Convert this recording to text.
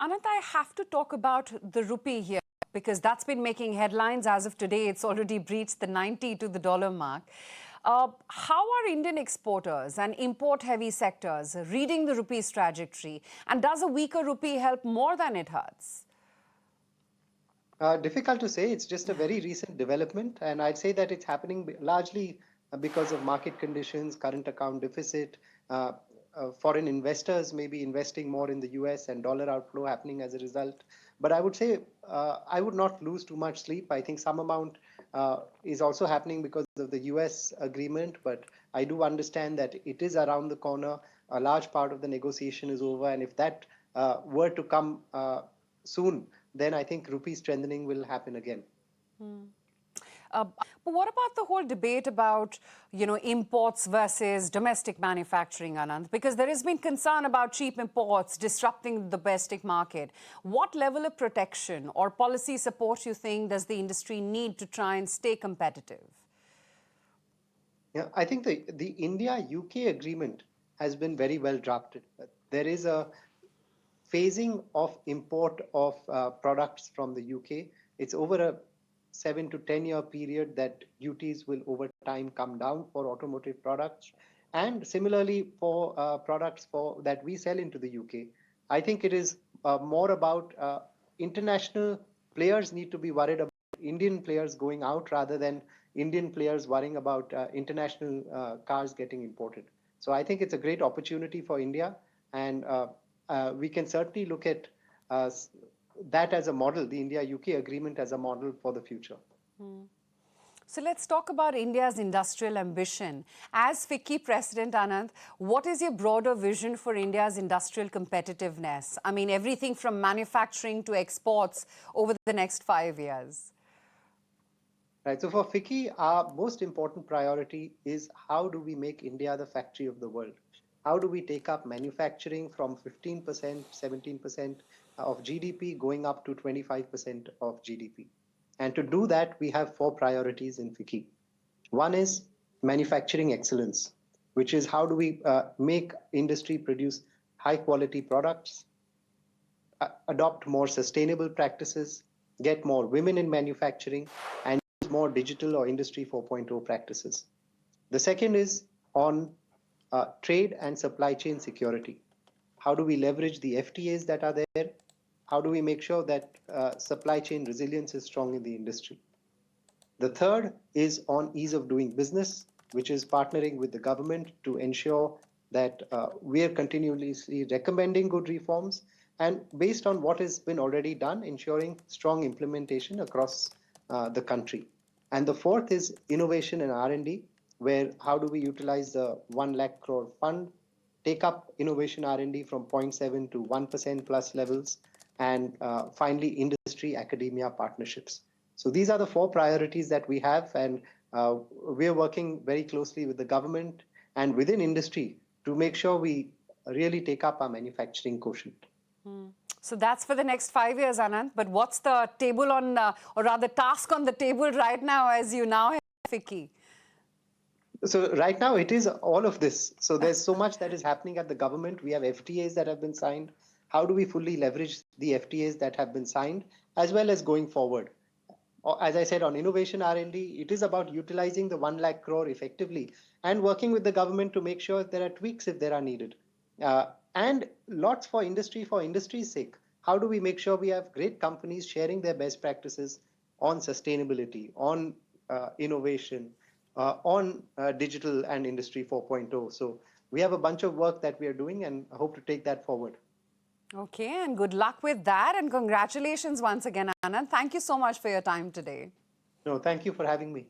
Anant, I have to talk about the rupee here because that's been making headlines. As of today, it's already breached the 90 to the dollar mark. How are Indian exporters and import-heavy sectors reading the rupee's trajectory? And does a weaker rupee help more than it hurts? Difficult to say. It's just a very recent development, and I'd say that it's happening largely because of market conditions, current account deficit, uh, foreign investors maybe investing more in the US and dollar outflow happening as a result. But I would say I would not lose too much sleep. I think some amount is also happening because of the US agreement, but I do understand that it is around the corner. A large part of the negotiation is over, and if that were to come soon, then I think rupee strengthening will happen again. But what about the whole debate about, imports versus domestic manufacturing, Anand? Because there has been concern about cheap imports disrupting the domestic market. What level of protection or policy support you think does the industry need to try and stay competitive? Yeah, I think the India-UK agreement has been very well drafted. There is a phasing of import of products from the UK. It's over a 7 to 10 year period that duties will over time come down for automotive products, and similarly for products that we sell into the UK. I think it is more about international players need to be worried about Indian players going out rather than Indian players worrying about international cars getting imported. So I think it's a great opportunity for India, and we can certainly look at that as a model, the India-UK agreement as a model for the future. So let's talk about India's industrial ambition. As FICCI President Anant, what is your broader vision for India's industrial competitiveness? I mean, everything from manufacturing to exports over the next 5 years. Right. So for FICCI, our most important priority is how do we make India the factory of the world? How do we take up manufacturing from 15%, 17% of GDP going up to 25% of GDP? And to do that, we have 4 priorities in FICCI. One is manufacturing excellence, which is how do we make industry produce high quality products, adopt more sustainable practices, get more women in manufacturing, and use more digital or Industry 4.0 practices. The second is on trade and supply chain security. How do we leverage the FTAs that are there? How do we make sure that supply chain resilience is strong in the industry? The third is on ease of doing business, which is partnering with the government to ensure that we are continuously recommending good reforms, and based on what has been already done, ensuring strong implementation across the country. And the fourth is innovation and R&D, where how do we utilize the 1 lakh crore fund, take up innovation R&D from 0.7 to 1% plus levels, and finally industry academia partnerships. So these are the 4 priorities that we have, and we are working very closely with the government and within industry to make sure we really take up our manufacturing quotient. So that's for the next 5 years, Anant. But what's the table on, or rather task on the table right now as you now have FICCI? So right now it is all of this. So there's so much that is happening at the government. We have FTAs that have been signed. How do we fully leverage the FTAs that have been signed, as well as going forward? As I said, on innovation R&D, it is about utilizing the 1 lakh crore effectively and working with the government to make sure there are tweaks if there are needed. And lots for industry's sake. How do we make sure we have great companies sharing their best practices on sustainability, on innovation, on digital and Industry 4.0. So we have a bunch of work that we are doing and hope to take that forward. Okay, and good luck with that. And congratulations once again, Anand. Thank you so much for your time today. No, thank you for having me.